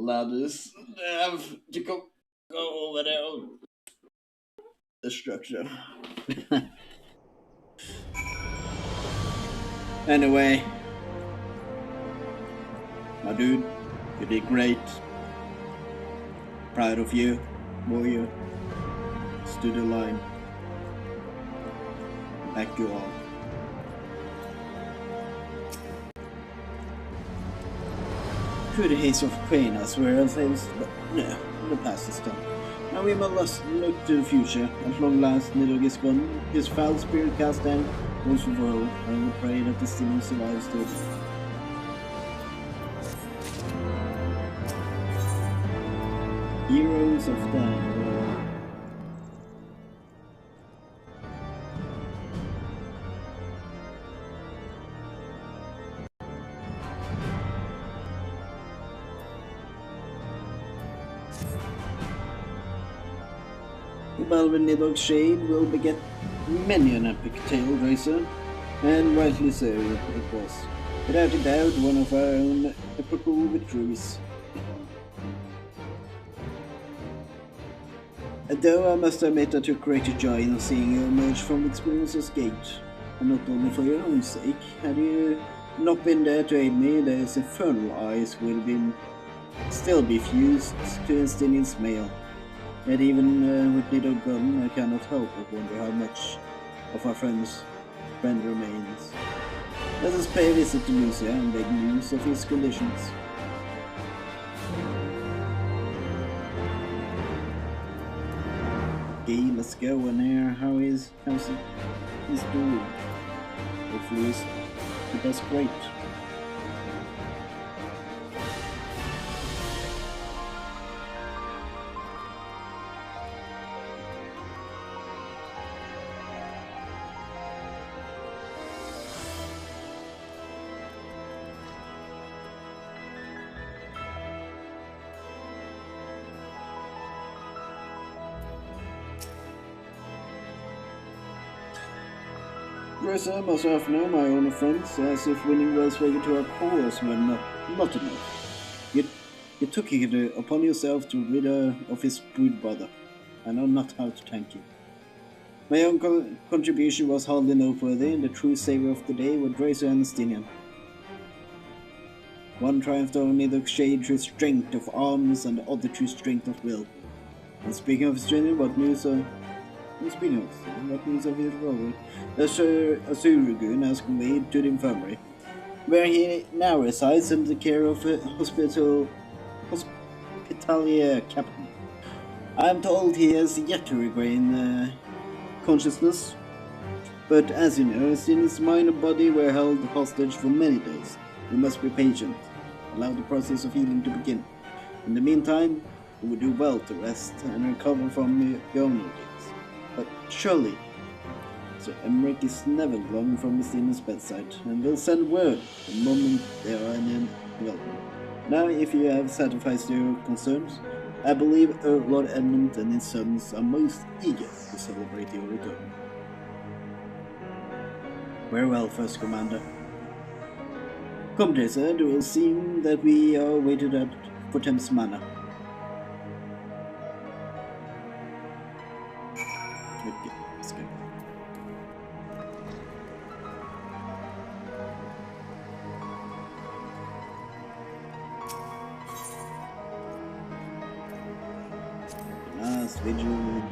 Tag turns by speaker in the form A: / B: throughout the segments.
A: ladders. I have to go over there. Destruction. Anyway, my dude, you did great. Proud of you, warrior. Stood the line. Back you all. Through the haze of pain, I swear I'll face, but no, the past is done. Now we must look to the future. At long last, Nidhogg is gone. His foul spirit cast down once for all, and we pray that the still survives to it. Heroes of Time. Balvin Nidhogg's shade will beget many an epic tale, Drazor, and rightly so it was. Without a doubt, one of our own epical victories. Though I must admit I took greater joy in seeing you emerge from Experiencer's Gate, and not only for your own sake. Had you not been there to aid me, those infernal eyes would have still be fused to Estinian's mail. Yet even with Nidhogg gone, I cannot help but wonder how much of our friend remains. Let us pay a visit to Lucia and beg news of his conditions. Okay, let's go in here. How's he's doing? Hopefully he does great. Drazor must have known my own friends, as if winning Wells Wager to our cause were not enough. You took it upon yourself to rid her of his brood brother. I know not how to thank you. My own contribution was hardly noteworthy, and the true savior of the day were Drazor and Estinian. One triumphed over Nidhogg's shade through strength of arms, and the other through strength of will. And speaking of Estinian, what news of his brother? The Azuragoon has conveyed to the infirmary, where he now resides under the care of a hospitalier captain. I am told he has yet to regain consciousness, but as you know, his mind and body were held hostage for many days. We must be patient, allow the process of healing to begin. In the meantime, you would do well to rest and recover from your own ordeals. But surely, Sir Emmerich is never long from Estinian's bedside, and will send word the moment there are any development. Now, if you have satisfied your concerns, I believe Lord Edmund and his sons are most eager to celebrate your return. Very well, First Commander. Come, Drazor, it will seem that we are waited at for Thames Manor. Okay, let's go. Last vigil.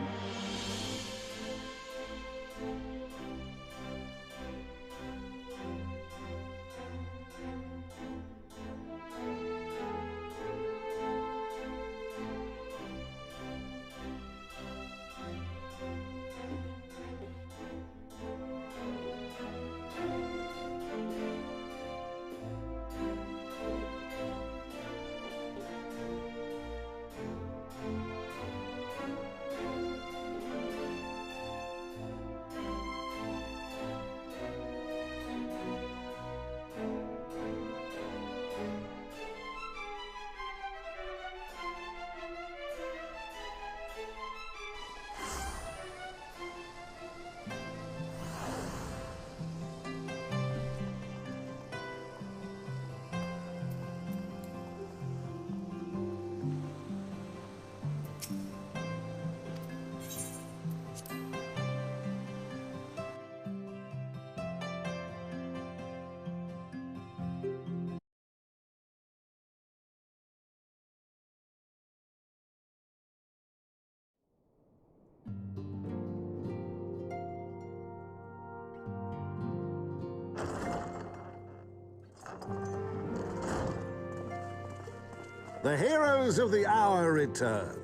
B: The heroes of the hour return.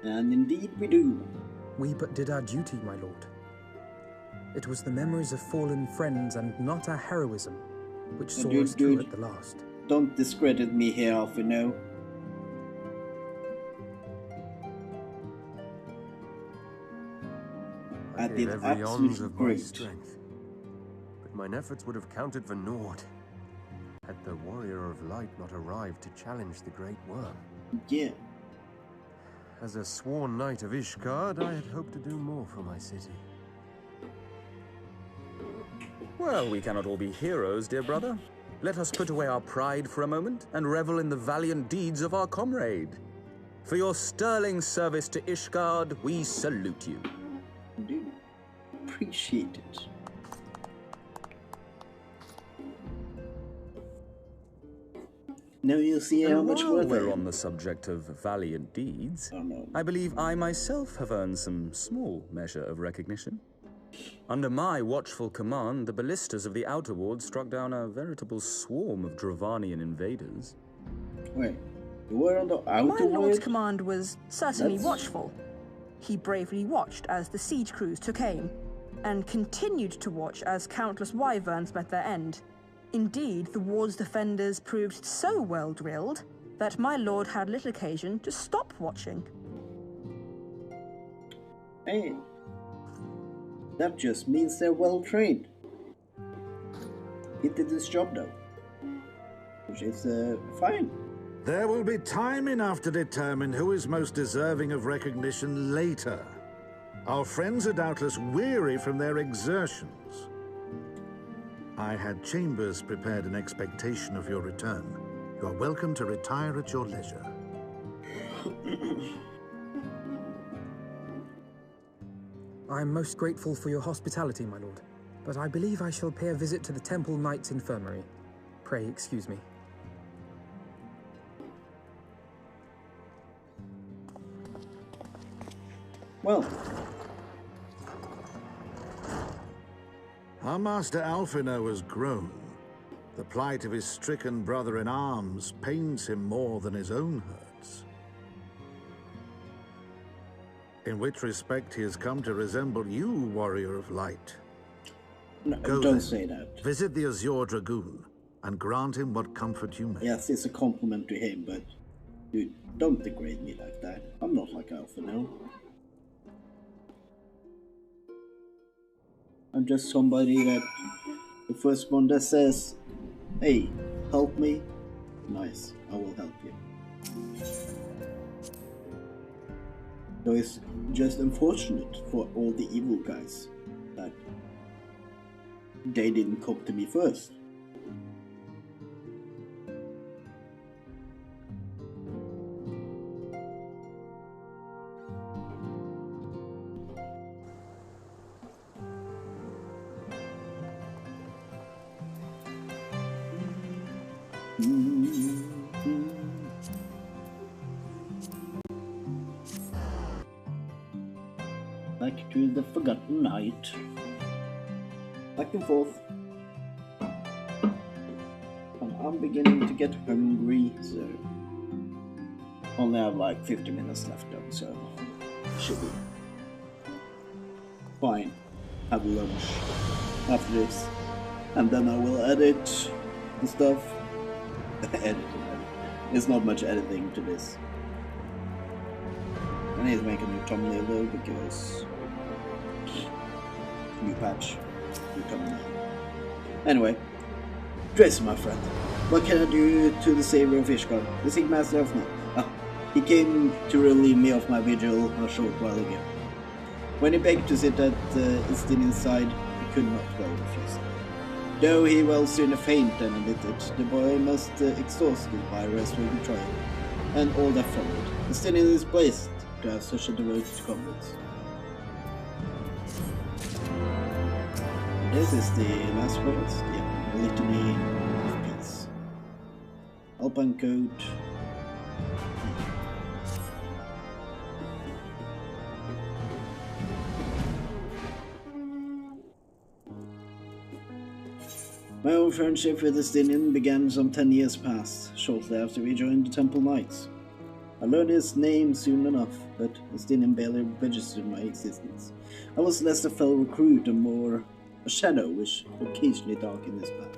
A: And indeed we do.
C: We but did our duty, my lord. It was the memories of fallen friends and not our heroism which saw us through at the last.
A: Don't discredit me here, Alfino.
D: I did every ounce of my strength, but mine efforts would have counted for naught had the Warrior of Light not arrived to challenge the Great Worm.
A: Yeah.
D: As a sworn knight of Ishgard, I had hoped to do more for my city.
E: Well, we cannot all be heroes, dear brother. Let us put away our pride for a moment and revel in the valiant deeds of our comrade. For your sterling service to Ishgard, we salute you.
A: Dude, appreciate it. Now you see how much worth
E: we're on the subject of valiant deeds.
A: Oh, no.
E: I believe I myself have earned some small measure of recognition. Under my watchful command, the ballistas of the Outer Ward struck down a veritable swarm of Dravanian invaders.
A: Wait, you were on the Outer Ward?
F: My lord's command was certainly watchful. He bravely watched as the siege crews took aim, and continued to watch as countless wyverns met their end. Indeed, the ward's defenders proved so well drilled that my lord had little occasion to stop watching.
A: Hey, that just means they're well trained. He did his job though, which is fine.
B: There will be time enough to determine who is most deserving of recognition later. Our friends are doubtless weary from their exertions. I had chambers prepared in expectation of your return. You are welcome to retire at your leisure.
C: I am most grateful for your hospitality, my lord, but I believe I shall pay a visit to the Temple Knight's Infirmary. Pray excuse me.
A: Well,
B: our master Alfino has grown. The plight of his stricken brother-in-arms pains him more than his own hurts. In which respect he has come to resemble you, Warrior of Light.
A: no,
B: Go
A: don't
B: then.
A: say that.
B: Visit the Azure Dragoon, and grant him what comfort you may.
A: Yes, it's a compliment to him, but dude, don't degrade me like that. I'm not like Alfino. I'm just somebody that the first one that says, hey, help me. Nice, I will help you. So it's just unfortunate for all the evil guys that they didn't come to me first. Back to the Forgotten Night. Back and forth. And I'm beginning to get hungry, so only have like 50 minutes left though, so should be fine. Have lunch after this, and then I will edit the stuff. Edit. There's not much editing to this. I need to make a new thumbnail though, because new patch, new thumbnail. Anyway, Drazor, my friend, what can I do to the savior of Ishgard, the Sig Master of Night? Ah, he came to relieve me of my vigil a short while ago. When he begged to sit at Istin's side, I could not well refuse. Though he will soon faint and admitted, the boy must exhausted by wrestling trial, and all that followed. Istin is blessed to have such a devoted comrades. This is the last words, the litany of peace. Alpine code. My own friendship with Estinian began some 10 years past, shortly after we joined the Temple Knights. I learned his name soon enough, but Estinian barely registered my existence. I was less a fellow recruit and more a shadow which occasionally darkened his path.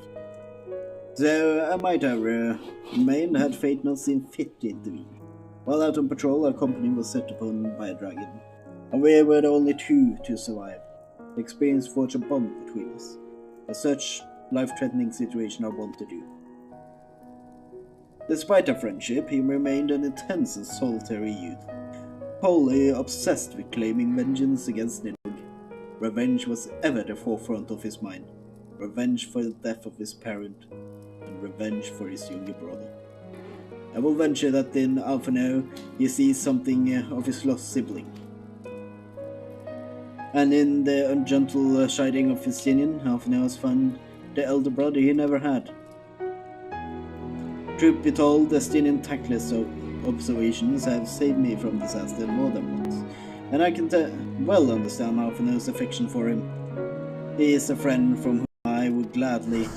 A: So I might have remained had fate not seen fit to intervene. While out on patrol, our company was set upon by a dragon, and we were the only two to survive. The experience forged a bond between us. As such life-threatening situation I want to do. Despite our friendship, he remained an intense and solitary youth, wholly obsessed with claiming vengeance against Nidhogg. Revenge was ever the forefront of his mind. Revenge for the death of his parent, and revenge for his younger brother. I will venture that in Alphinaud he sees something of his lost sibling. And in the ungentle chiding of Estinian, Alphinaud has found the elder brother he never had. Truth be told, Estinian tactless observations have saved me from disaster more than once, and I can well understand Alphinaud's affection for him. He is a friend from whom I would gladly...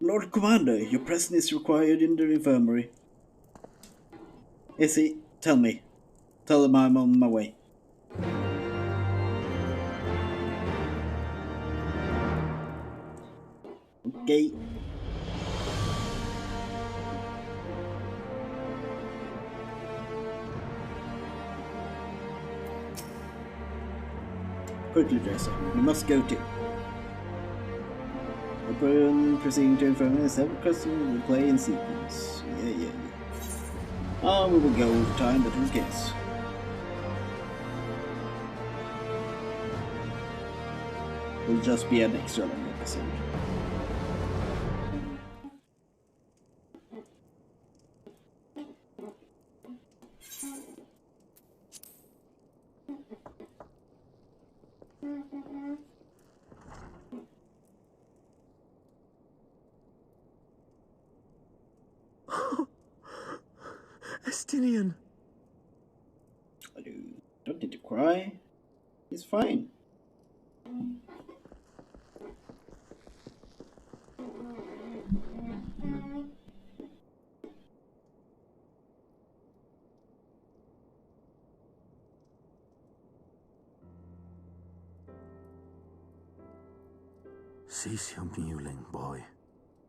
A: Lord Commander, your presence is required in the infirmary. Is he? Tell me. Tell him I'm on my way. Okay. Quickly, Drazor. We must go to. Upon proceeding to infirmary, several questions will play in sequence. Yeah. We will go over time, but who cares? Will just be an extra long episode.
C: Estinian!
A: I don't need to cry. He's fine.
E: Cease your mewling, boy.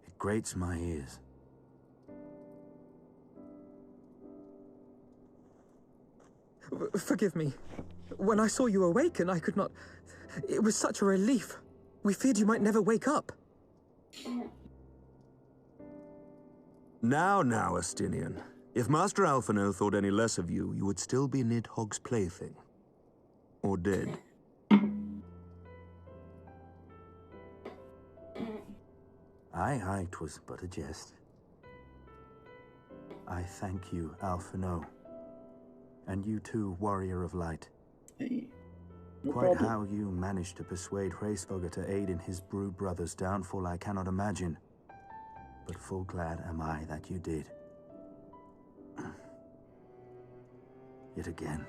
E: It grates my ears.
C: Forgive me. When I saw you awaken, I could not... It was such a relief. We feared you might never wake up.
G: Now, Estinian. If Master Alphinaud thought any less of you, you would still be Nidhogg's plaything. Or dead.
E: Aye, 'twas but a jest. I thank you, Alphinaud. And you too, Warrior of Light.
A: Hey, no
E: Quite
A: problem.
E: how you managed to persuade Hraesvogr to aid in his brood brother's downfall I cannot imagine. But full glad am I that you did. Yet again,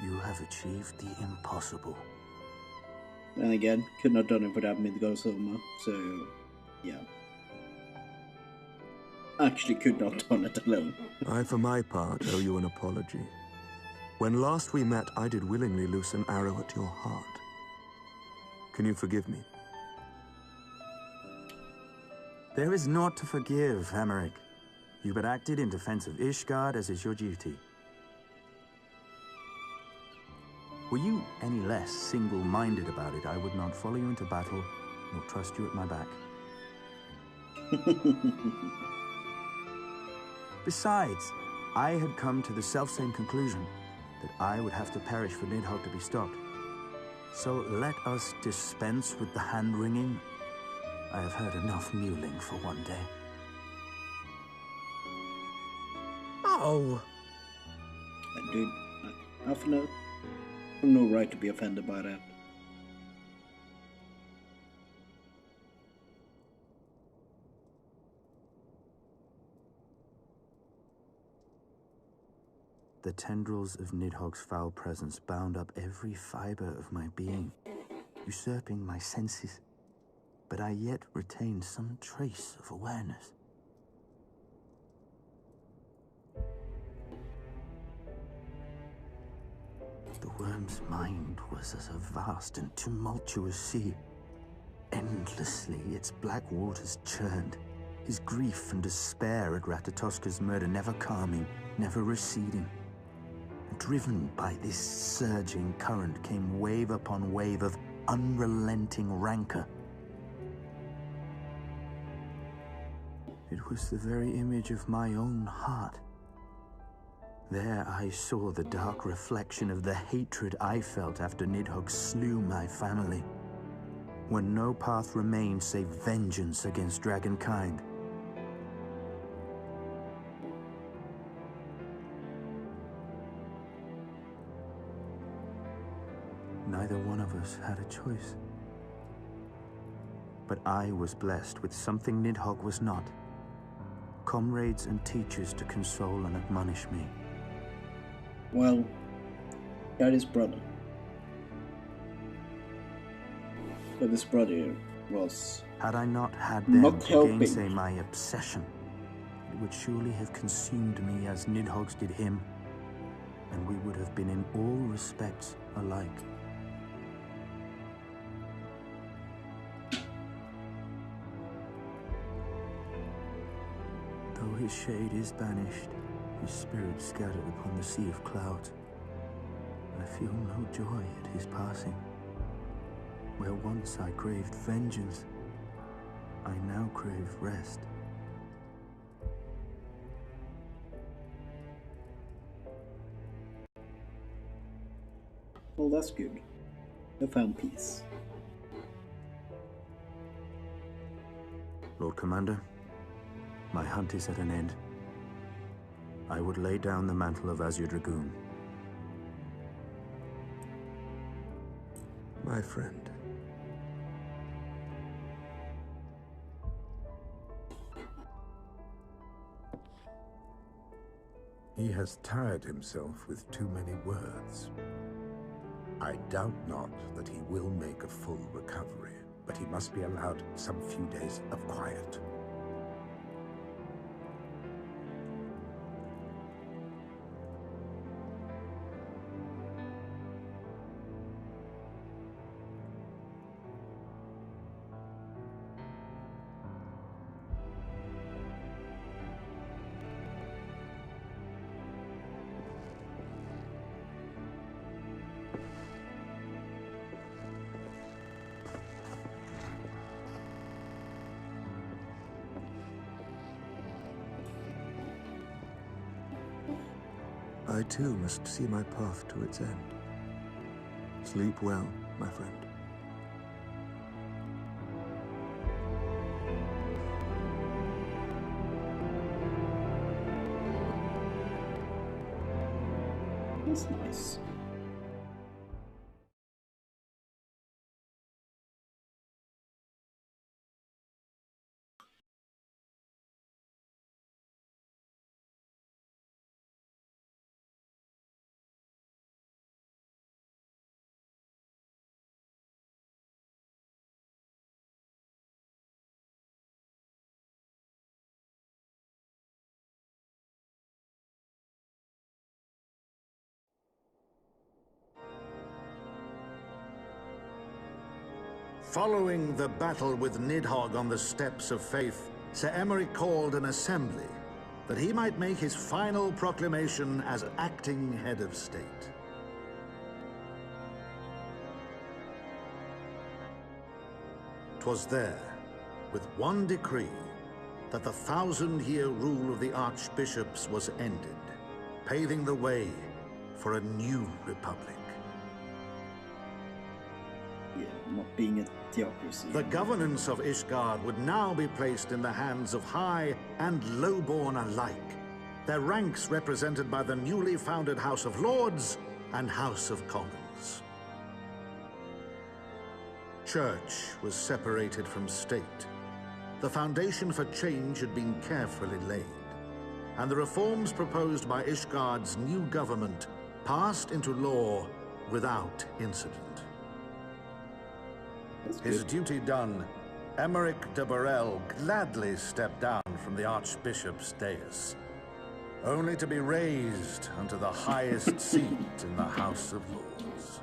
E: you have achieved the impossible.
A: And again, could not done it without Midgårdsholmer, so yeah. Actually could not done it alone.
G: I, for my part, owe you an apology. When last we met, I did willingly loose an arrow at your heart. Can you forgive me?
E: There is naught to forgive, Hameric. You but acted in defense of Ishgard as is your duty. Were you any less single-minded about it, I would not follow you into battle, nor trust you at my back. Besides, I had come to the selfsame conclusion, that I would have to perish for Nidhogg to be stopped. So let us dispense with the hand-wringing. I have heard enough mewling for one day.
C: Oh!
A: Dude, I've no right to be offended by that.
E: The tendrils of Nidhogg's foul presence bound up every fiber of my being.
H: usurping my senses, but I yet retain some trace of awareness. The worm's mind was as a vast and tumultuous sea. Endlessly, its black waters churned, his grief and despair at Ratatoska's murder never calming, never receding. Driven by this surging current came wave upon wave of unrelenting rancor. It was the very image of my own heart. There I saw the dark reflection of the hatred I felt after Nidhogg slew my family, when no path remained save vengeance against dragonkind. Neither one of us had a choice. But I was blessed with something Nidhogg was not. Comrades and teachers to console and admonish me.
A: Well, got his brother. But his brother was
H: had I not had them
A: not
H: to
A: helping.
H: gainsay my obsession, it would surely have consumed me as Nidhogg's did him, and we would have been in all respects alike. Though his shade is banished, his spirit scattered upon the sea of clouds, I feel no joy at his passing. Where once I craved vengeance, I now crave rest.
A: Well, that's good. I found peace.
H: Lord Commander, my hunt is at an end. I would lay down the mantle of Azure Dragoon. My friend.
B: He has tired himself with too many words. I doubt not that he will make a full recovery, but he must be allowed some few days of quiet.
G: I too must see my path to its end. Sleep well, my friend.
A: That's nice.
B: Following the battle with Nidhogg on the Steps of Faith, Sir Emeric called an assembly that he might make his final proclamation as acting head of state. 'Twas there, with one decree, that the 1,000-year rule of the archbishops was ended, paving the way for a new republic.
A: Yeah, not being a theocracy.
B: The governance of Ishgard would now be placed in the hands of high and lowborn alike, their ranks represented by the newly founded House of Lords and House of Commons. Church was separated from state. The foundation for change had been carefully laid, and the reforms proposed by Ishgard's new government passed into law without incident. His duty done, Emeric de Burrell gladly stepped down from the Archbishop's dais, only to be raised unto the highest seat in the House of Lords.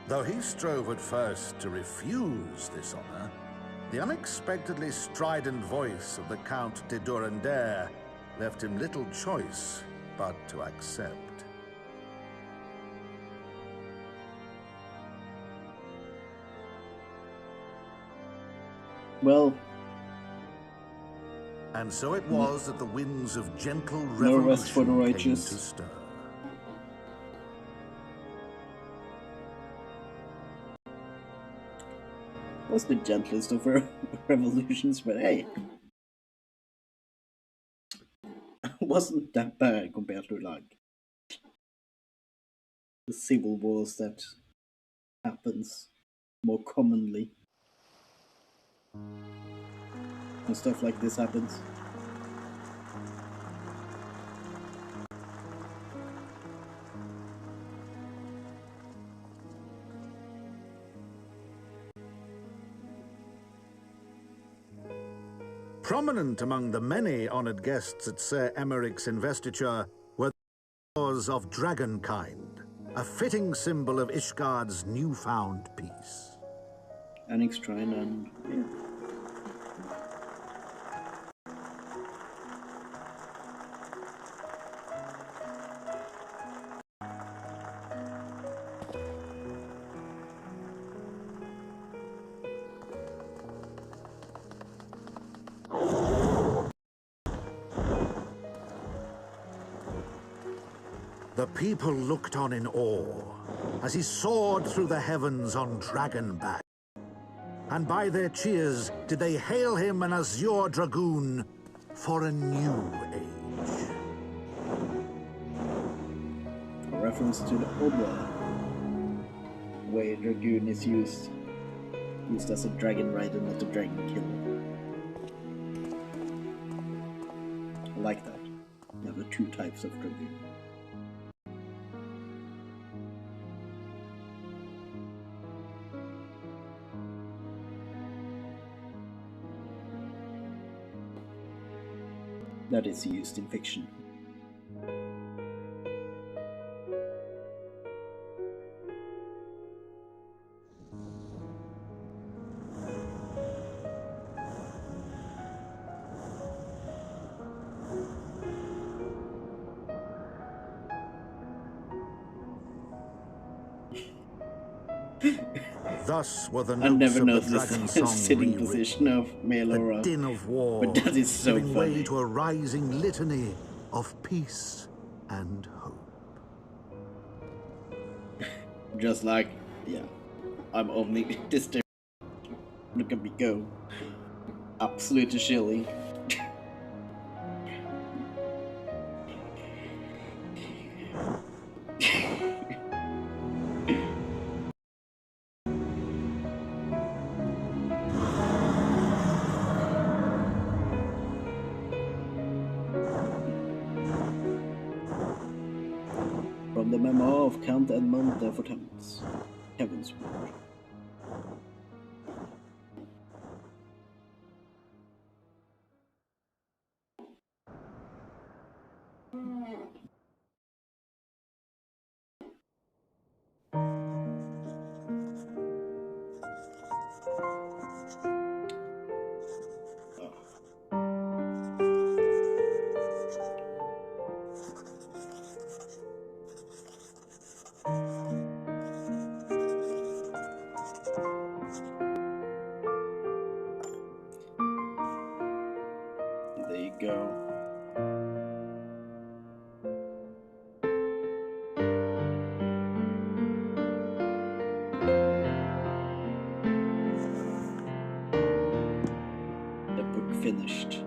B: Though he strove at first to refuse this honor, the unexpectedly strident voice of the Count de Durandare left him little choice but to accept.
A: Well,
B: and so it was that the winds of gentle
A: no rest for the
B: revolution came
A: righteous.
B: to stir.
A: Was the gentlest of revolutions, but hey, wasn't that bad compared to like the civil wars that happens more commonly when stuff like this happens.
B: Prominent among the many honored guests at Sir Emeric's investiture were the Drazors of dragonkind, a fitting symbol of Ishgard's newfound peace.
A: Annex Shrine and yeah.
B: The people looked on in awe as he soared through the heavens on dragonback. And by their cheers did they hail him an azure dragoon for a new age.
A: A reference to the Horde, where dragoon is used as a dragon rider, not a dragon killer. I like that. You have the two types of dragoon. That is used in fiction.
B: Thus were the
A: I
B: notes
A: never
B: of the
A: noticed the
B: dragonsong
A: sitting
B: rewritten.
A: position of Melora.
B: The din of war,
A: But that is so
B: giving
A: funny.
B: way to a rising litany of peace and hope.
A: Just like, yeah, I'm only this day. Look at me go. Absolutely chilling. From the memoir of Count Edmund de Fortemps, Heaven's Word. There you go. The book finished.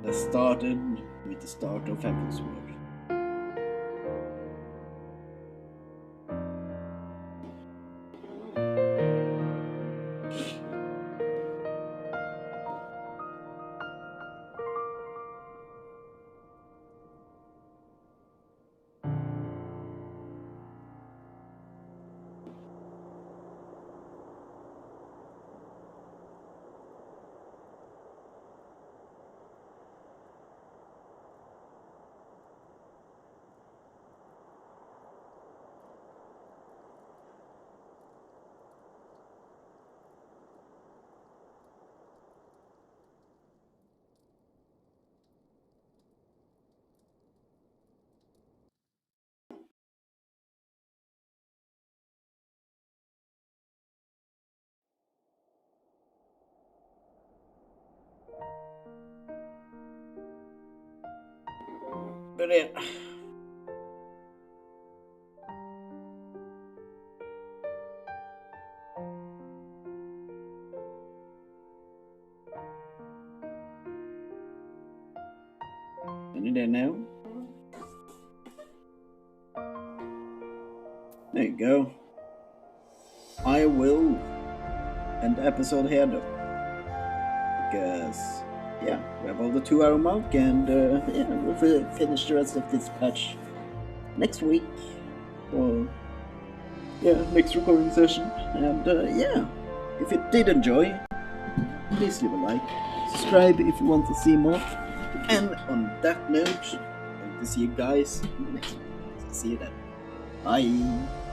A: That started with the start of Heaven's Word. But yeah. Any day now. There you go. I will end the episode here though. Because, yeah, we have all the 2-hour mark, and yeah, we'll finish the rest of this patch next week. Or, yeah, next recording session. And, yeah, if you did enjoy, please leave a like. Subscribe if you want to see more. And on that note, I hope to see you guys in the next one. See you then. Bye.